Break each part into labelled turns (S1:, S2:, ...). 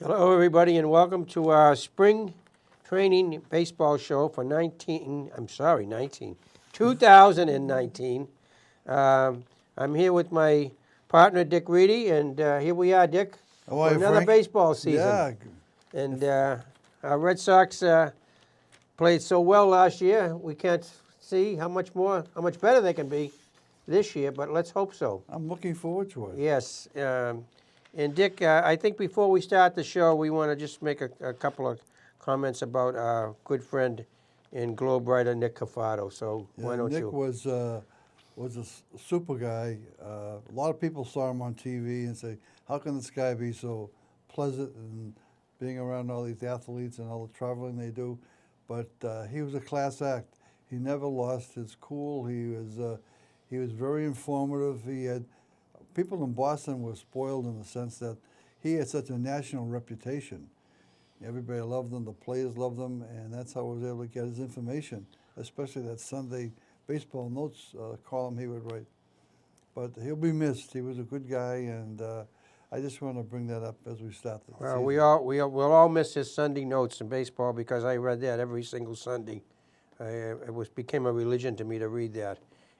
S1: Hello, everybody, and welcome to our spring training baseball show for 2019. I'm here with my partner, Dick Reedy, and here we are, Dick,
S2: How
S1: for
S2: are you,
S1: another
S2: Frank?
S1: baseball season.
S2: Yeah,
S1: And our Red Sox played so well last year, we can't see how much better they can be this year, but let's hope so.
S2: I'm looking forward to it.
S1: Yes. And Dick, I think before we start the show, we want to just make a couple of comments about our good friend and globe writer, Nick Cafado. So why don't
S2: Nick
S1: you?
S2: was a super guy. A lot of people saw him on TV and say, how can this guy be so pleasant and being around all these athletes and all the traveling they do? But he was a class act. He never lost his cool. He was very informative. He had people in Boston were spoiled in the sense that he had such a national reputation. Everybody loved him, the players loved him, and that's how he was able to get his information, especially that Sunday baseball notes column he would write. But he'll be missed. He was a good guy, and I just want to bring that up as we start the season.
S1: We'll all miss his Sunday notes in baseball because I read that every single Sunday. Became a religion to me to read that,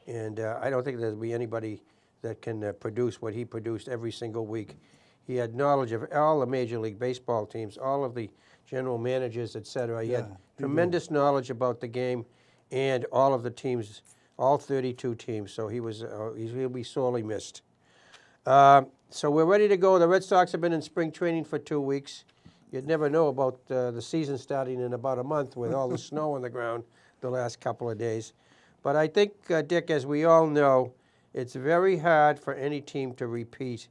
S1: and I don't think there'll be anybody that can produce what he produced every single week. He had knowledge of all the Major League Baseball teams, all of the general managers, et cetera. He had tremendous knowledge about the game and all of the teams, all 32 teams. So he'll be sorely missed. So we're ready to go. The Red Sox have been in spring training for 2 weeks. You'd never know about the season starting in about a month with all the snow on the ground the last couple of days. But I think, Dick, as we all know, it's very hard for any team to repeat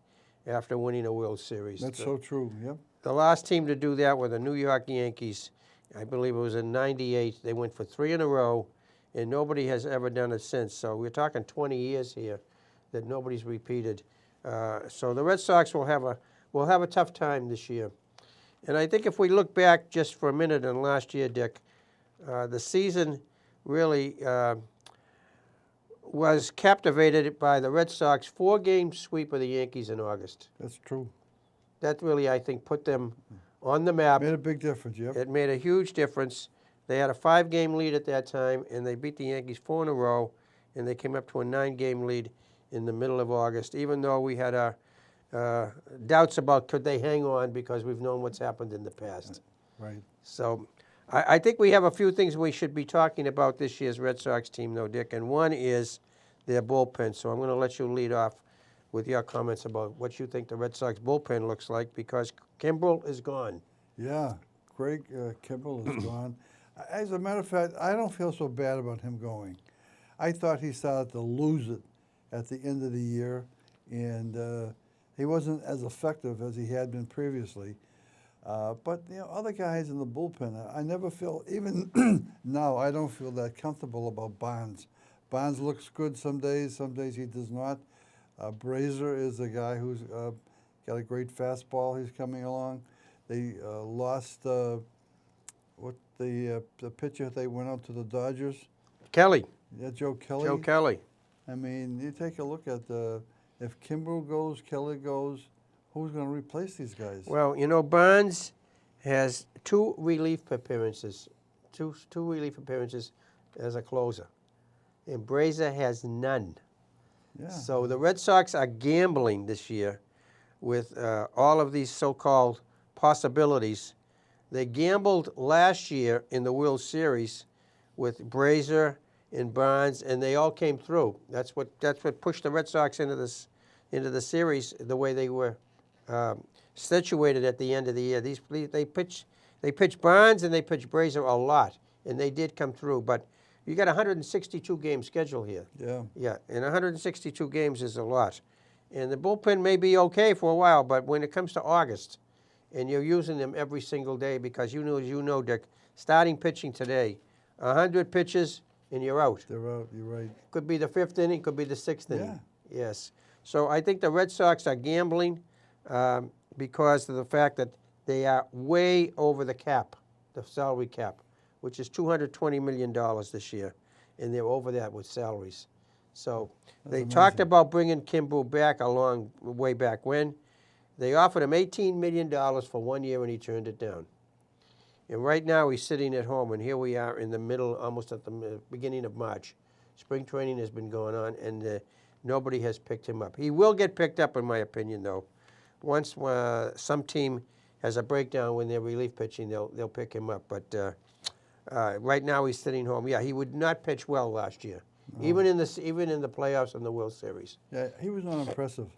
S1: after winning a World Series.
S2: That's so true, yep.
S1: The last team to do that were the New York Yankees. I believe it was in '98. They went for 3 in a row, and nobody has ever done it since. So we're talking 20 years here that nobody's repeated. So the Red Sox will have a tough time this year. And I think if we look back just for a minute on last year, Dick, the season really was captivated by the Red Sox 4-game sweep of the Yankees in August.
S2: That's true.
S1: That really, I think, put them on the map.
S2: Made a big difference, yep.
S1: It made a huge difference. They had a 5-game lead at that time, and they beat the Yankees 4 in a row, and they came up to a 9-game lead in the middle of August, even though we had our doubts about could they hang on because we've known what's happened in the past.
S2: Right.
S1: So I think we have a few things we should be talking about this year's Red Sox team, though, Dick, and one is their bullpen. So I'm going to let you lead off with your comments about what you think the Red Sox bullpen looks like because Kimbrel is gone.
S2: Yeah, Craig Kimbrel is gone. As a matter of fact, I don't feel so bad about him going. I thought he started to lose it at the end of the year, and he wasn't as effective as he had been previously. But other guys in the bullpen, I never feel, even now, I don't feel that comfortable about Barnes. Barnes looks good some days he does not. Brazier is a guy who's got a great fastball. He's coming along. They lost the pitcher they went out to the Dodgers.
S1: Kelly.
S2: Yeah, Joe Kelly.
S1: Joe Kelly.
S2: I mean, you take a look at if Kimbrel goes, Kelly goes, who's going to replace these guys?
S1: Well, Barnes has 2 relief appearances, two relief appearances as a closer, and Brazier has none.
S2: Yeah.
S1: So the Red Sox are gambling this year with all of these so-called possibilities. They gambled last year in the World Series with Brazier and Barnes, and they all came through. That's what pushed the Red Sox into the series the way they were situated at the end of the year. They pitched Barnes and they pitched Brazier a lot, and they did come through. But you got a 162 game schedule here.
S2: Yeah.
S1: Yeah, and 162 games is a lot. And the bullpen may be okay for a while, but when it comes to August, and you're using them every single day because you know, Dick, starting pitching today, 100 pitches and you're out.
S2: They're out, you're right.
S1: Could be the 5th inning, could be the 6th inning.
S2: Yeah.
S1: Yes. So I think the Red Sox are gambling because of the fact that they are way over the cap, the salary cap, which is $220 million this year, and they're over that with salaries. So they talked about bringing Kimbrel back way back when. They offered him $18 million for 1 year, and he turned it down. And right now he's sitting at home, and here we are in the middle, almost at the beginning of March. Spring training has been going on, and nobody has picked him up. He will get picked up, in my opinion, though. Once some team has a breakdown when they're relief pitching, they'll pick him up. But right now he's sitting home. Yeah, he would not pitch well last year, even in the playoffs and the World Series.
S2: Yeah, he was not impressive.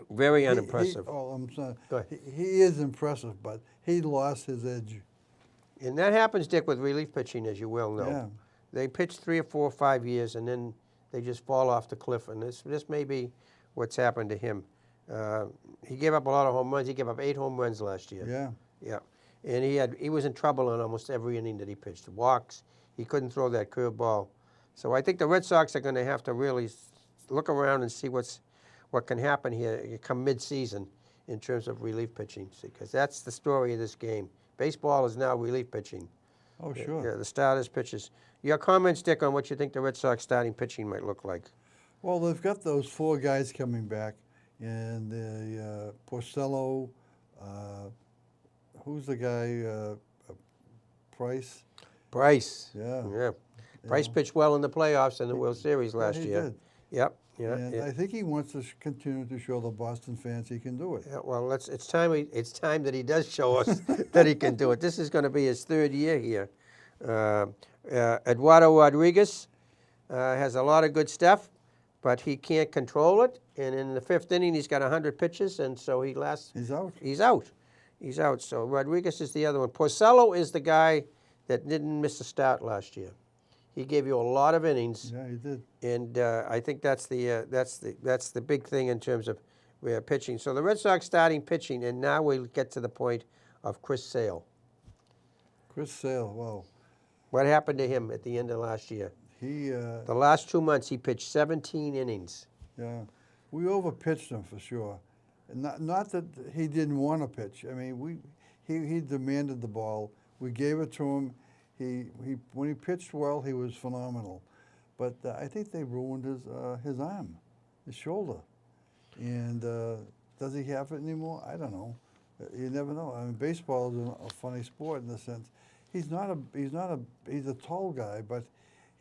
S1: Very unimpressive.
S2: I'm sorry.
S1: Go ahead.
S2: He is impressive, but he lost his edge.
S1: And that happens, Dick, with relief pitching, as you well know.
S2: Yeah.
S1: They pitch 3 or 4 or 5 years, and then they just fall off the cliff. And this may be what's happened to him. He gave up a lot of home runs. He gave up 8 home runs last year.
S2: Yeah.
S1: Yeah. And he was in trouble on almost every inning that he pitched. Walks. He couldn't throw that curveball. So I think the Red Sox are going to have to really look around and see what can happen here come mid-season in terms of relief pitching, because that's the story of this game. Baseball is now relief pitching.
S2: Oh, sure.
S1: Yeah, the starters pitches. Your comments, Dick, on what you think the Red Sox starting pitching might look like?
S2: Well, they've got those 4 guys coming back, and the Porcello, who's the guy? Price.
S1: Price.
S2: Yeah.
S1: Yeah. Price pitched well in the playoffs and the World Series last
S2: he
S1: year.
S2: did.
S1: Yep. Yeah.
S2: And
S1: Yeah.
S2: I think he wants to continue to show the Boston fans he can do it.
S1: Yeah, well, it's time that he does show us that he can do it. This is going to be his 3rd year here. Eduardo Rodriguez has a lot of good stuff, but he can't control it. And in the 5th inning, he's got 100 pitches, and so he lasts.
S2: He's out.
S1: He's out. He's out. So Rodriguez is the other one. Porcello is the guy that didn't miss a start last year. He gave you a lot of innings.
S2: Yeah, he did.
S1: And I think that's the big thing in terms of pitching. So the Red Sox starting pitching, and now we get to the point of Chris Sale.
S2: Chris Sale, wow.
S1: What happened to him at the end of last year?
S2: He,
S1: The last 2 months, he pitched 17 innings.
S2: yeah, we overpitched him for sure. Not that he didn't want to pitch. I mean, he demanded the ball. We gave it to him. When he pitched well, he was phenomenal. But I think they ruined his arm, his shoulder. And does he have it anymore? I don't know. You never know. I mean, baseball is a funny sport in the sense he's a tall guy, but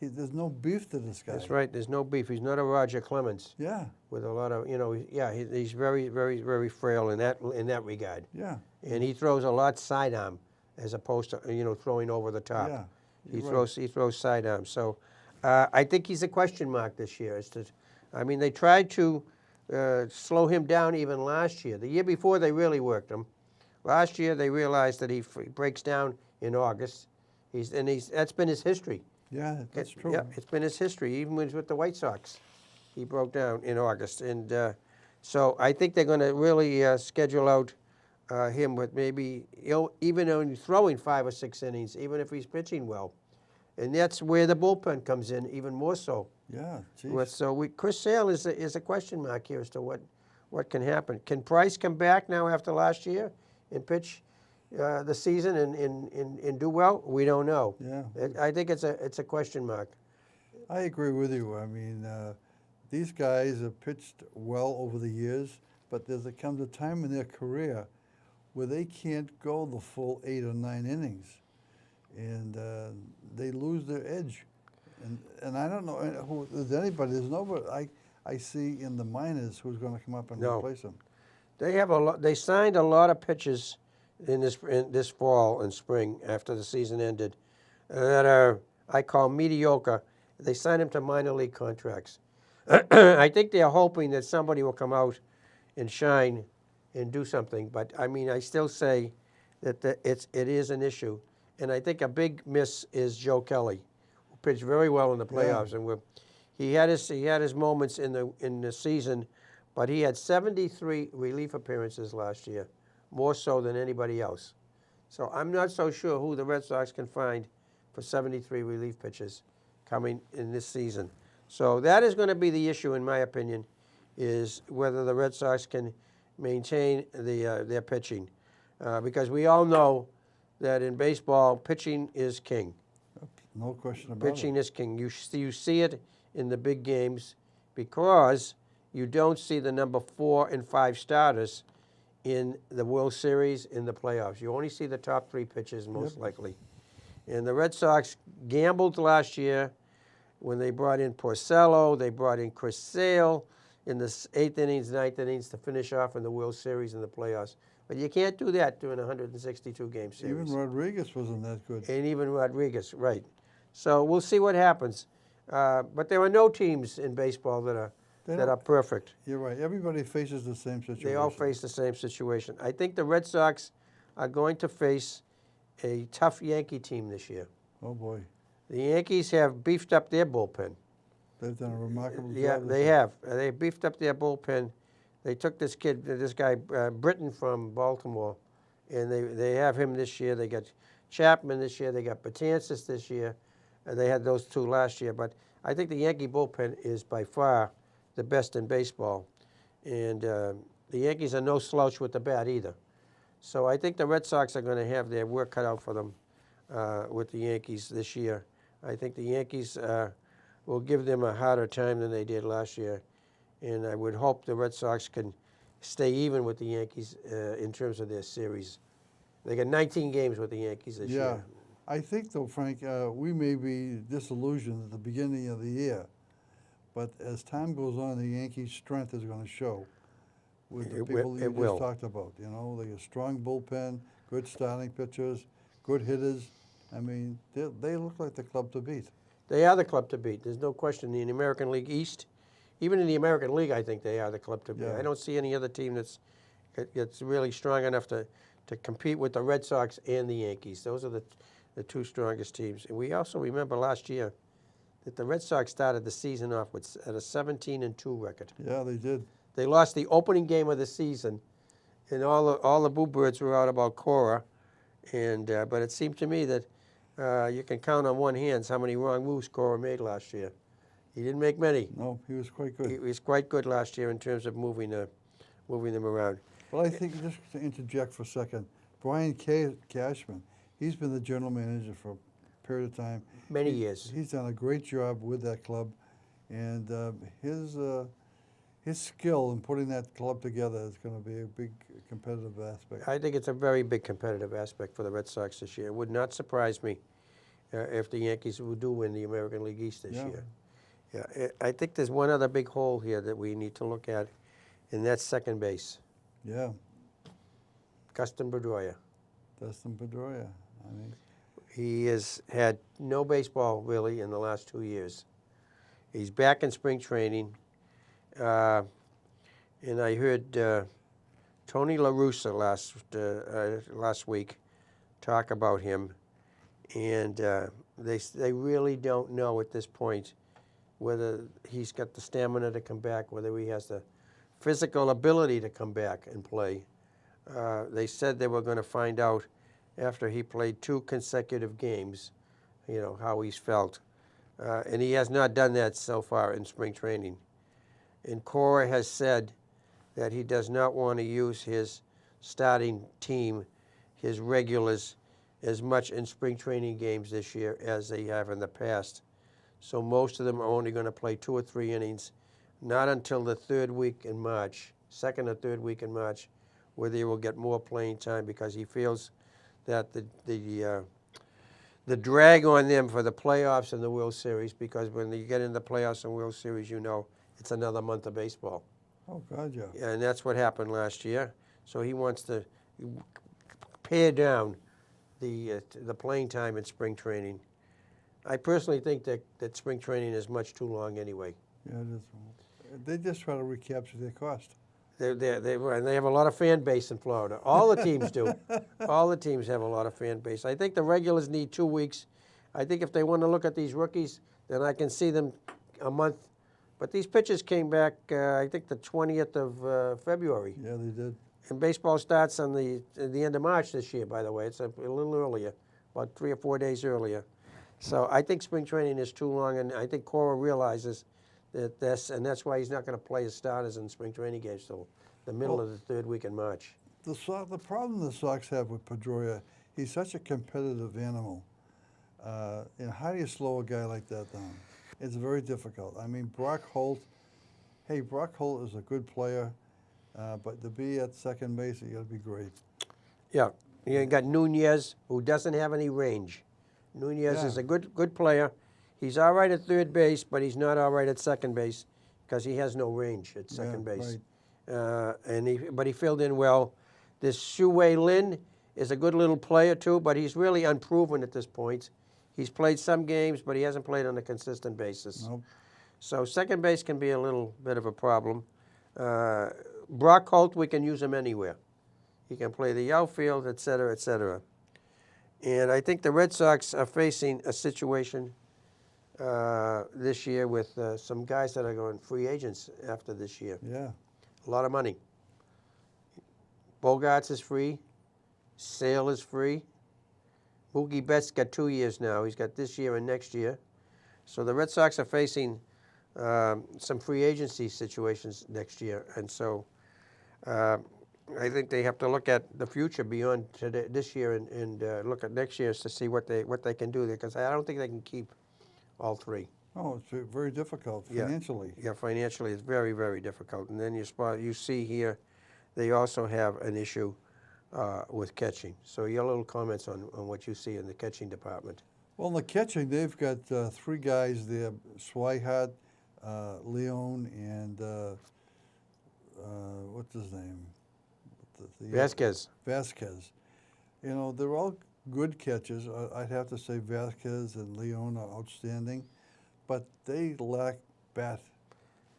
S2: there's no beef to this guy.
S1: That's right. There's no beef. He's not a Roger Clemens.
S2: Yeah.
S1: With a lot of, he's very, very, very frail in that regard.
S2: Yeah.
S1: And he throws a lot sidearm as opposed to, throwing over the top.
S2: Yeah.
S1: He throws sidearm. So I think he's a question mark this year. They tried to slow him down even last year. The year before, they really worked him. Last year, they realized that he breaks down in August. That's been his history.
S2: Yeah, that's true.
S1: Yeah, it's been his history. Even with the White Sox, he broke down in August. And so I think they're going to really schedule out him with maybe even only throwing 5 or 6 innings, even if he's pitching well. And that's where the bullpen comes in even more so.
S2: Yeah, geez.
S1: So Chris Sale is a question mark here as to what can happen. Can Price come back now after last year and pitch the season and do well? We don't know.
S2: Yeah.
S1: I think it's a question mark.
S2: I agree with you. I mean, these guys have pitched well over the years, but comes a time in their career where they can't go the full 8 or 9 innings, and they lose their edge. And I don't know who there's anybody. There's nobody I see in the minors who's going to come up and replace them.
S1: They signed a lot of pitchers in this fall and spring after the season ended that are, I call, mediocre. They signed them to minor league contracts. I think they're hoping that somebody will come out and shine and do something. But I still say that it is an issue. And I think a big miss is Joe Kelly, who pitched very well in the playoffs. Yeah. And he had his moments in the season, but he had 73 relief appearances last year, more so than anybody else. So I'm not so sure who the Red Sox can find for 73 relief pitches coming in this season. So that is going to be the issue, in my opinion, is whether the Red Sox can maintain their pitching. Because we all know that in baseball, pitching is king.
S2: No question about it.
S1: Pitching is king. You see it in the big games because you don't see the number 4 and 5 starters in the World Series, in the playoffs. You only see the top 3 pitchers most likely. And the Red Sox gambled last year when they brought in Porcello, they brought in Chris Sale in the 8th innings, 9th innings to finish off in the World Series and the playoffs. But you can't do that during a 162-game series.
S2: Even Rodriguez wasn't that good.
S1: And even Rodriguez, right. So we'll see what happens. But there are no teams in baseball that are perfect.
S2: You're right. Everybody faces the same situation.
S1: They all face the same situation. I think the Red Sox are going to face a tough Yankee team this year.
S2: Oh, boy.
S1: The Yankees have beefed up their bullpen.
S2: They've done a remarkable job.
S1: Yeah, they have. They beefed up their bullpen. They took this guy, Britton from Baltimore, and they have him this year. They got Chapman this year. They got Betances this year. They had those 2 last year. But I think the Yankee bullpen is by far the best in baseball. And the Yankees are no slouch with the bat either. So I think the Red Sox are going to have their work cut out for them with the Yankees this year. I think the Yankees will give them a harder time than they did last year. And I would hope the Red Sox can stay even with the Yankees in terms of their series. They got 19 games with the Yankees this year.
S2: I think, though, Frank, we may be disillusioned at the beginning of the year. But as time goes on, the Yankees' strength is going to show with the people you just talked about. You know, they got a strong bullpen, good starting pitchers, good hitters. I mean, they look like the club to beat.
S1: They are the club to beat. There's no question. In the American League East, even in the American League, I think they are the club to beat.
S2: Yeah.
S1: I don't see any other team that's really strong enough to compete with the Red Sox and the Yankees. Those are the 2 strongest teams. And we also remember last year that the Red Sox started the season off at a 17-2 record.
S2: Yeah, they did.
S1: They lost the opening game of the season, and all the boo birds were out about Cora. And but it seemed to me that you can count on one hand how many wrong moves Cora made last year. He didn't make many.
S2: No, he was quite good.
S1: He was quite good last year in terms of moving them around.
S2: Well, I think, just to interject for a second, Brian Cashman, he's been the general manager for a period of time.
S1: Many years.
S2: He's done a great job with that club, and his skill in putting that club together is going to be a big competitive aspect.
S1: I think it's a very big competitive aspect for the Red Sox this year. It would not surprise me if the Yankees do win the American League East this year. Yeah, I think there's one other big hole here that we need to look at, and that's second base.
S2: Yeah.
S1: Dustin Pedroia.
S2: Dustin Pedroia. I mean,
S1: he has had no baseball really in the last 2 years. He's back in spring training, and I heard Tony La Russa last week talk about him, and they really don't know at this point whether he's got the stamina to come back, whether he has the physical ability to come back and play. They said they were going to find out after he played 2 consecutive games, you know, how he's felt. And he has not done that so far in spring training. And Cora has said that he does not want to use his starting team, his regulars, as much in spring training games this year as they have in the past. So most of them are only going to play 2 or 3 innings, not until the 3rd week in March, 2nd or 3rd week in March, where they will get more playing time because he feels that the drag on them for the playoffs and the World Series, because when you get in the playoffs and World Series, you know it's another month of baseball.
S2: oh, God, yeah.
S1: Yeah, and that's what happened last year. So he wants to pare down the playing time in spring training. I personally think that spring training is much too long anyway.
S2: Yeah, it is. They just try to recapture their cost.
S1: And they have a lot of fan base in Florida. All the teams do. All the teams have a lot of fan base. I think the regulars need 2 weeks. I think if they want to look at these rookies, then I can see them a month. But these pitchers came back, I think, the 20th of February.
S2: Yeah, they did.
S1: And baseball starts on the end of March this year, by the way. It's a little earlier, about 3 or 4 days earlier. So I think spring training is too long, and I think Cora realizes that that's why he's not going to play his starters in spring training games till the middle of the 3rd week in March.
S2: The problem the Sox have with Pedroia, he's such a competitive animal. And how do you slow a guy like that down? It's very difficult. I mean, Brock Holt is a good player, But to be at second base, you got to be great.
S1: Yeah, you got Nunez, who doesn't have any range. Nunez is
S2: Yeah.
S1: a good player. He's all right at third base, but he's not all right at second base because he has no range at second
S2: Yeah,
S1: base.
S2: right.
S1: But he filled in well. This Shu Wei Lin is a good little player too, but he's really unproven at this point. He's played some games, but he hasn't played on a consistent basis.
S2: Nope.
S1: So second base can be a little bit of a problem. Brock Holt, we can use him anywhere. He can play the outfield, et cetera, et cetera. And I think the Red Sox are facing a situation this year with some guys that are going free agents after this year.
S2: Yeah.
S1: A lot of money. Bogarts is free. Sale is free. Mookie Betts got 2 years now. He's got this year and next year. So the Red Sox are facing some free agency situations next year. And so I think they have to look at the future beyond this year and look at next year's to see what they can do there, because I don't think they can keep all three.
S2: Oh, it's very difficult financially.
S1: Yeah, financially it's very, very difficult. And then you see here, they also have an issue with catching. So your little comments on what you see in the catching department.
S2: Well, in the catching, they've got three guys there: Swihart, Leon, and what's his name?
S1: Vasquez.
S2: Vasquez. You know, they're all good catchers. I'd have to say Vasquez and Leon are outstanding, but they lack bat.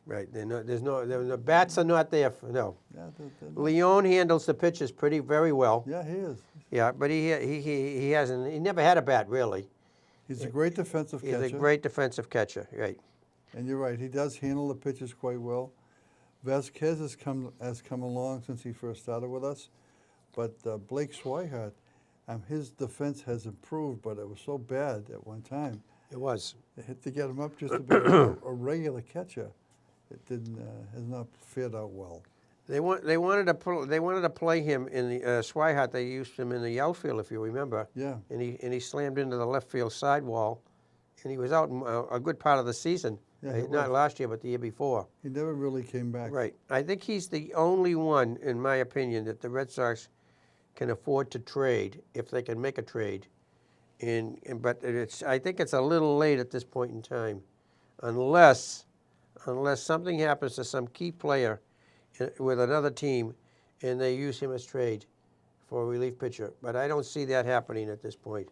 S1: Right. The bats are not there. No.
S2: Yeah,
S1: Leon handles the pitches very well.
S2: yeah, he is.
S1: Yeah, but he hasn't. He never had a bat really.
S2: He's a great defensive catcher.
S1: He's a great defensive catcher. Right.
S2: And you're right. He does handle the pitches quite well. Vasquez has come along since he first started with us, but Blake Swihart, his defense has improved, but it was so bad at one time.
S1: It was.
S2: They had to get him up just to be a regular catcher. It has not fared out well.
S1: They wanted to play him in the Swihart. They used him in the outfield, if you remember.
S2: Yeah.
S1: And he slammed into the left field sidewall, and he was out a good part of the season.
S2: Yeah, he
S1: Not
S2: was.
S1: last year, but the year before.
S2: He never really came back.
S1: Right. I think he's the only one, in my opinion, that the Red Sox can afford to trade if they can make a trade. But I think it's a little late at this point in time, unless something happens to some key player with another team, and they use him as trade for a relief pitcher. But I don't see that happening at this point.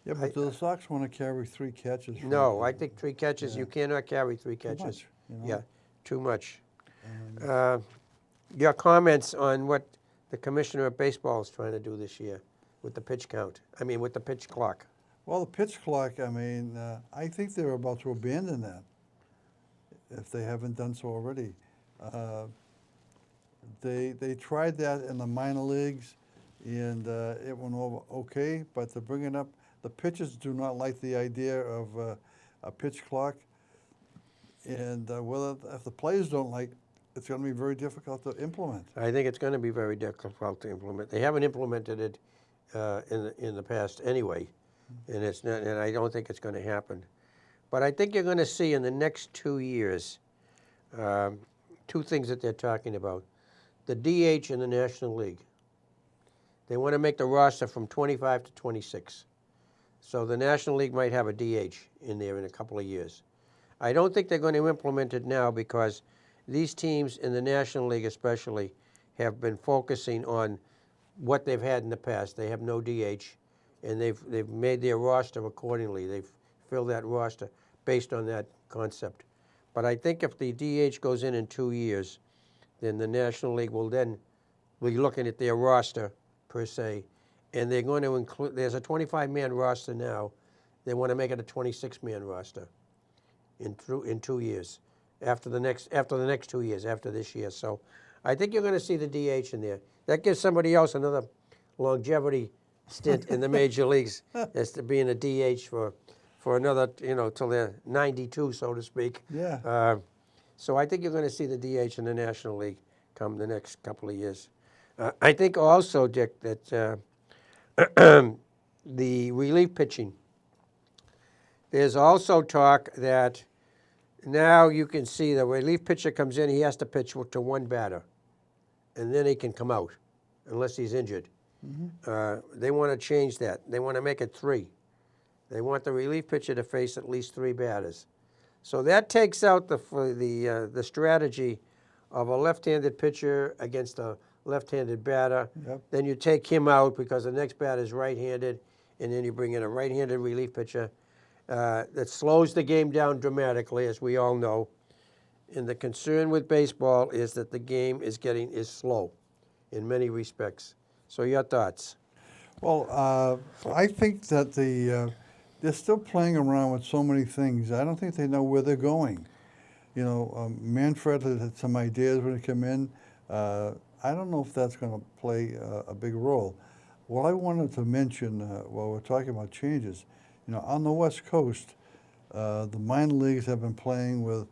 S2: Yeah, but do the Sox want to carry three catches?
S1: No, I think three catches.
S2: Yeah.
S1: You cannot carry three
S2: Too
S1: catches.
S2: much, you know?
S1: Yeah, too much.
S2: And
S1: Your comments on what the commissioner of baseball is trying to do this year with the pitch count. With the pitch clock.
S2: well, the pitch clock. I think they're about to abandon that if they haven't done so already. They tried that in the minor leagues, and it went over okay. But to bring it up, the pitchers do not like the idea of a pitch clock, and if the players don't like, it's going to be very difficult to implement.
S1: I think it's going to be very difficult to implement. They haven't implemented it in the past anyway, and it's not. And I don't think it's going to happen. But I think you're going to see in the next 2 years two things that they're talking about: the DH in the National League. They want to make the roster from 25 to 26. So the National League might have a DH in there in a couple of years. I don't think they're going to implement it now because these teams in the National League especially have been focusing on what they've had in the past. They have no DH, and they've made their roster accordingly. They've filled that roster based on that concept. But I think if the DH goes in 2 years, then the National League will then be looking at their roster per se, and they're going to include. There's a 25-man roster now. They want to make it a 26-man roster in 2 years, after the next 2 years, after this year. So I think you're going to see the DH in there. That gives somebody else another longevity stint in the major leagues as to being a DH for another, till they're 92, so to speak.
S2: Yeah.
S1: So I think you're going to see the DH in the National League come the next couple of years. I think also, Dick, that the relief pitching, there's also talk that now you can see the relief pitcher comes in, he has to pitch to one batter. and then he can come out, unless he's injured. They want to change that. They want to make it 3. They want the relief pitcher to face at least 3 batters. So that takes out the strategy of a left-handed pitcher against a left-handed batter.
S2: Yep.
S1: Then you take him out because the next batter is right-handed, and then you bring in a right-handed relief pitcher. That slows the game down dramatically, as we all know. And the concern with baseball is that the game is slow in many respects. So your thoughts?
S2: Well, I think that they're still playing around with so many things. I don't think they know where they're going. You know, Manfred had some ideas when he came in. I don't know if that's going to play a big role. What I wanted to mention while we're talking about changes, you know, on the West Coast, the minor leagues have been playing without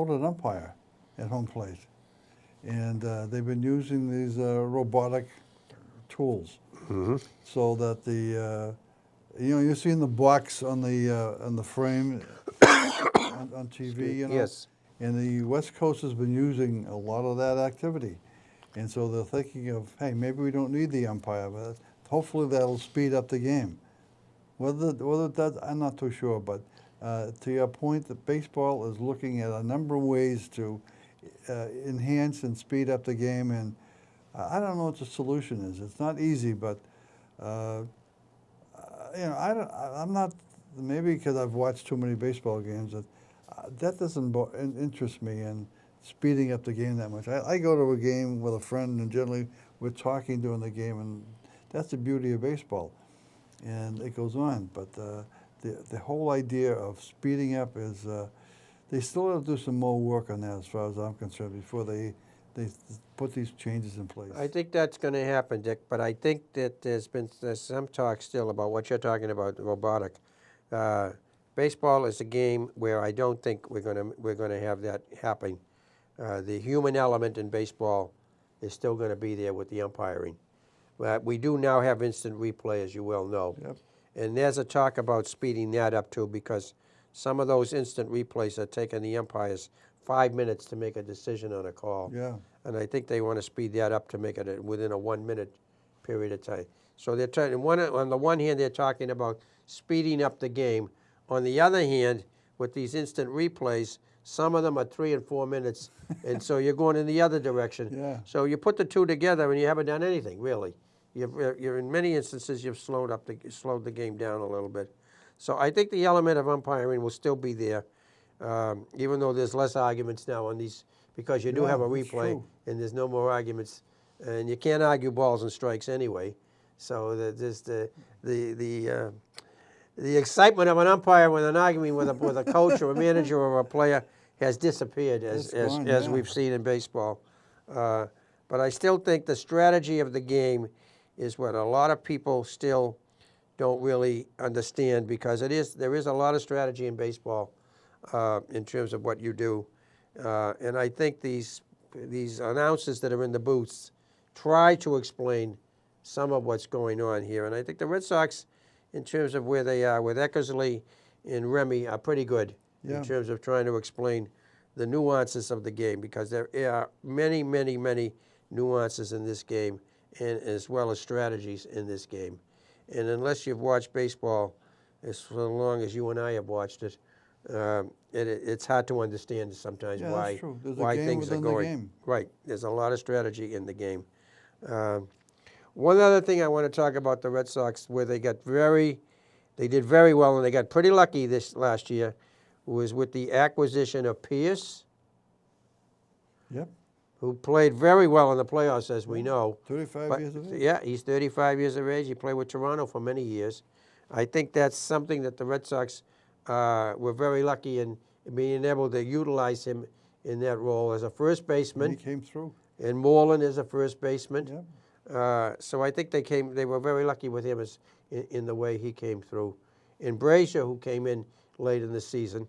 S2: an umpire at home plate. And they've been using these robotic tools so that you know, you're seeing the box on the frame on TV, you know?
S1: Yes.
S2: And the West Coast has been using a lot of that activity. And so they're thinking of, hey, maybe we don't need the umpire, but hopefully that'll speed up the game. Whether that, I'm not too sure, but to your point, that baseball is looking at a number of ways to enhance and speed up the game, and I don't know what the solution is. It's not easy, but you know, I'm not, maybe because I've watched too many baseball games, that doesn't interest me in speeding up the game that much. I go to a game with a friend, and generally we're talking during the game, and that's the beauty of baseball. And it goes on, but the whole idea of speeding up is, they still have to do some more work on that as far as I'm concerned before they put these changes in place.
S1: I think that's going to happen, Dick, but I think that there's some talk still about what you're talking about, robotic. Baseball is a game where I don't think we're going to have that happen. The human element in baseball is still going to be there with the umpiring. We do now have instant replay, as you well know.
S2: Yep.
S1: And there's a talk about speeding that up too, because some of those instant replays are taking the umpires 5 minutes to make a decision on a call.
S2: Yeah.
S1: And I think they want to speed that up to make it within a 1 minute period of time. So they're trying, on the one hand, they're talking about speeding up the game. On the other hand, with these instant replays, some of them are 3 and 4 minutes, and so you're going in the other direction.
S2: Yeah.
S1: So you put the two together, and you haven't done anything really. You're in many instances you've slowed the game down a little bit. So I think the element of umpiring will still be there, even though there's less arguments now on these, because you do have a
S2: that's
S1: replay
S2: true.
S1: and there's no more arguments, and you can't argue balls and strikes anyway. So there's the excitement of an umpire with an argument with a coach or a manager or a player has disappeared as we've seen in baseball. But I still think the strategy of the game is what a lot of people still don't really understand, because there is a lot of strategy in baseball in terms of what you do. And I think these announcers that are in the booths try to explain some of what's going on here. And I think the Red Sox, in terms of where they are with Eckersley and Remy, are pretty good in terms of trying to explain the nuances of the game, because there are many, many, many nuances in this game, and as well as strategies in this game. And unless you've watched baseball as long as you and I have watched it, it's hard to understand sometimes why things are going.
S2: Game.
S1: Right, there's a lot of strategy in the game. One other thing I want to talk about the Red Sox, where they did very well, and they got pretty lucky this last year, was with the acquisition of Pierce,
S2: Yep.
S1: who played very well in the playoffs, as we know.
S2: 35 years of age.
S1: Yeah, he's 35 years of age. He played with Toronto for many years. I think that's something that the Red Sox were very lucky in being able to utilize him in that role as a first baseman.
S2: And he came through.
S1: And Moreland is a first baseman.
S2: Yep.
S1: So I think they were very lucky with him in the way he came through. And Brazier, who came in late in the season,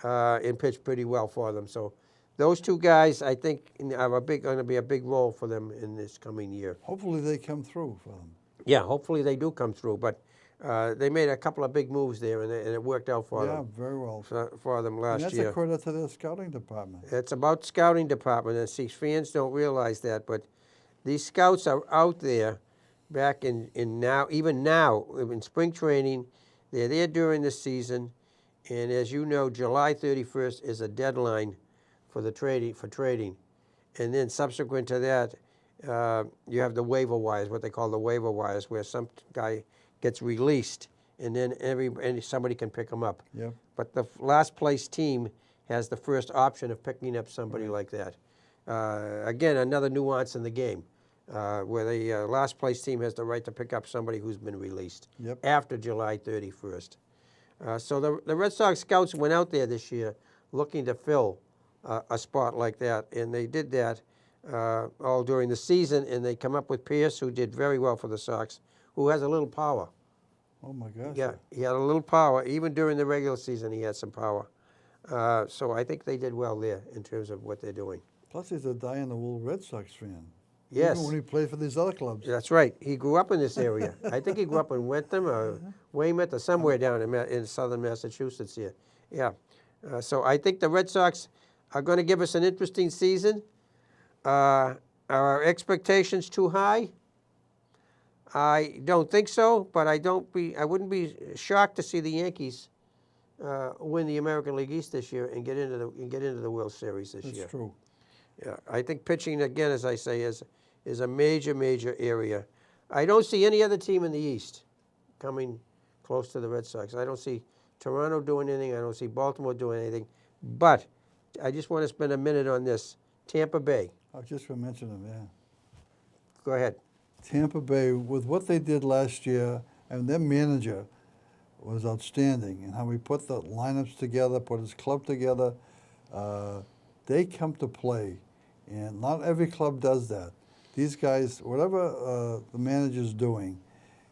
S1: and pitched pretty well for them. So those two guys, I think, are going to be a big role for them in this coming year.
S2: Hopefully they come through for them.
S1: Yeah, hopefully they do come through. But they made a couple of big moves there, and it worked out for them.
S2: Yeah, very well.
S1: For them last year.
S2: And that's a credit to their scouting department.
S1: It's about scouting department, and see, fans don't realize that, but These scouts are out there back in now, even now, in spring training. They're there during the season. And as you know, July 31st is a deadline for trading. And then subsequent to that, you have the waiver wires, what they call the waiver wires, where some guy gets released and then somebody can pick him up.
S2: Yep.
S1: But the last place team has the first option of picking up somebody like that. Again, another nuance in the game, where the last place team has the right to pick up somebody who's been released after July 31st. So the Red Sox scouts went out there this year looking to fill a spot like that, and they did that all during the season, and they come up with Pierce, who did very well for the Sox, who has a little power.
S2: Oh, my gosh.
S1: Yeah, he had a little power. Even during the regular season, he had some power. So I think they did well there in terms of what they're doing.
S2: Plus, he's a dyed-in-the-wool Red Sox fan.
S1: Yes.
S2: Even when he played for these other clubs.
S1: That's right. He grew up in this area. I think he grew up in Wentham or Weymouth or somewhere down in southern Massachusetts here. Yeah. So I think the Red Sox are going to give us an interesting season. Are our expectations too high? I don't think so, but I wouldn't be shocked to see the Yankees win the American League East this year and get into the World Series this year.
S2: That's true.
S1: Yeah, I think pitching, again, as I say, is a major area. I don't see any other team in the East coming close to the Red Sox. I don't see Toronto doing anything. I don't see Baltimore doing anything. But I just want to spend a minute on this. Tampa Bay.
S2: I was just going to mention them, yeah.
S1: Go ahead.
S2: Tampa Bay, with what they did last year, and their manager was outstanding, and how he put the lineups together, put his club together. They come to play, and not every club does that. These guys, whatever the manager's doing,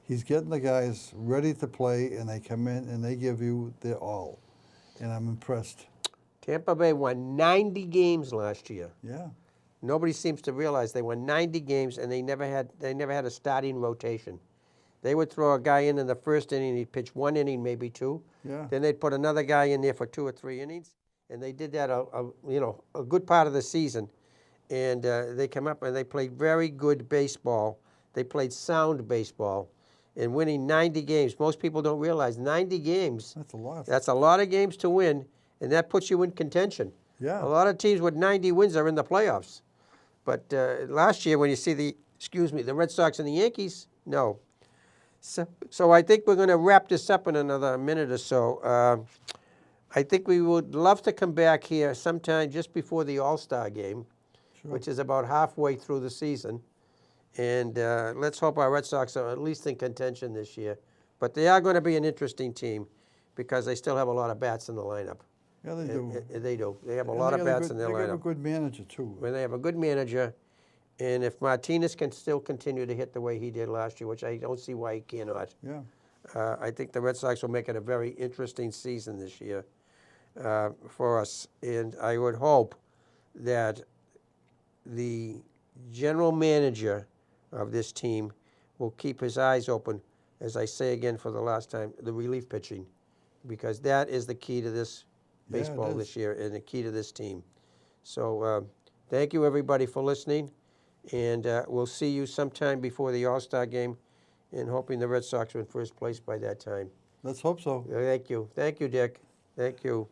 S2: he's getting the guys ready to play, and they come in and they give you their all, and I'm impressed.
S1: Tampa Bay won 90 games last year.
S2: Yeah.
S1: Nobody seems to realize they won 90 games, and they never had a starting rotation. They would throw a guy in the first inning, he'd pitch one inning, maybe two.
S2: Yeah.
S1: Then they'd put another guy in there for 2 or 3 innings, and they did that a good part of the season. And they come up and they played very good baseball. They played sound baseball, and winning 90 games. Most people don't realize 90 games.
S2: That's a lot.
S1: That's a lot of games to win, and that puts you in contention.
S2: Yeah.
S1: A lot of teams with 90 wins are in the playoffs. But last year, when you see the Red Sox and the Yankees, no. So I think we're going to wrap this up in another minute or so. I think we would love to come back here sometime just before the All-Star game, which is about halfway through the season. And let's hope our Red Sox are at least in contention this year. But they are going to be an interesting team because they still have a lot of bats in the lineup.
S2: Yeah, they do.
S1: They do. They have a lot of bats in their lineup.
S2: They have a good manager, too.
S1: When they have a good manager, and if Martinez can still continue to hit the way he did last year, which I don't see why he cannot,
S2: Yeah.
S1: I think the Red Sox will make it a very interesting season this year for us. And I would hope that the general manager of this team will keep his eyes open, as I say again for the last time, the relief pitching, because that is the key to this baseball this year and the key to this team. So thank you, everybody, for listening, and we'll see you sometime before the All-Star game, and hoping the Red Sox are in first place by that time.
S2: Let's hope so.
S1: Thank you. Thank you, Dick. Thank you.